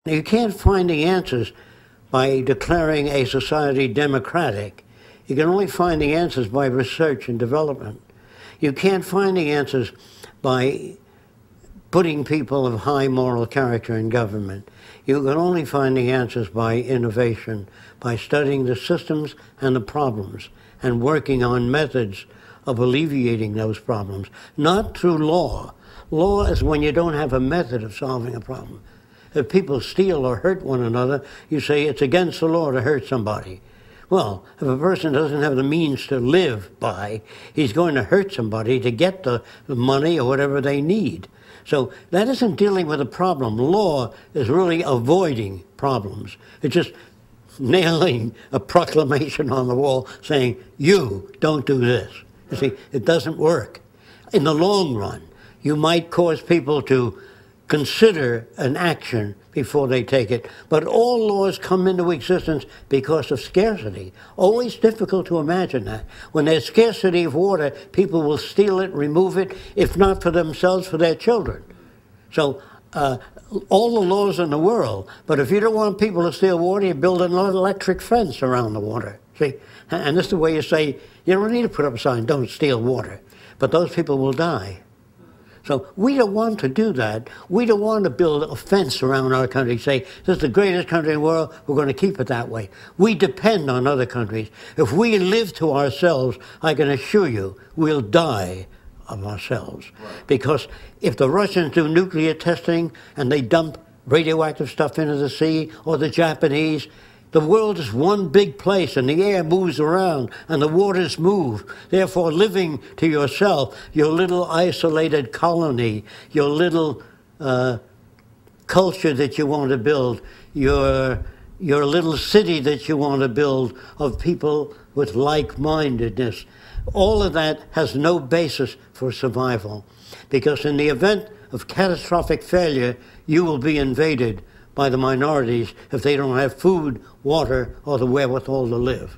You can't find the answers by declaring a society democratic. You can only find the answers by research and development. You can't find the answers by putting people of high moral character in government. You can only find the answers by innovation, by studying the systems and the problems and working on methods of alleviating those problems, not through law. Law is when you don't have a method of solving a problem. If people steal or hurt one another, you say it's against the law to hurt somebody. Well, if a person doesn't have the means to live by, he's going to hurt somebody to get the money or whatever they need. So that isn't dealing with a problem. Law is really avoiding problems. It's just nailing a proclamation on the wall saying, you don't do this. You see, it doesn't work. In the long run, you might cause people to consider an action before they take it. But all laws come into existence because of scarcity. Always difficult to imagine that. When there's scarcity of water, people will steal it, remove it, if not for themselves, for their children. So all the laws in the world, but if you don't want people to steal water, you build an electric fence around the water. See? And this is the way you say, you don't need to put up a sign, don't steal water. But those people will die. So we don't want to do that. We don't want to build a fence around our country, say, this is the greatest country in the world, we're going to keep it that way. We depend on other countries. If we live to ourselves, I can assure you, we'll die of ourselves. Right. Because if the Russians do nuclear testing and they dump radioactive stuff into the sea, or the Japanese, the world is one big place, and the air moves around, and the waters move. Therefore, living to yourself, your little isolated colony, your little culture that you want to build, your little city that you want to build of people with like-mindedness, all of that has no basis for survival. Because in the event of catastrophic failure, you will be invaded by the minorities if they don't have food, water, or the wherewithal to live.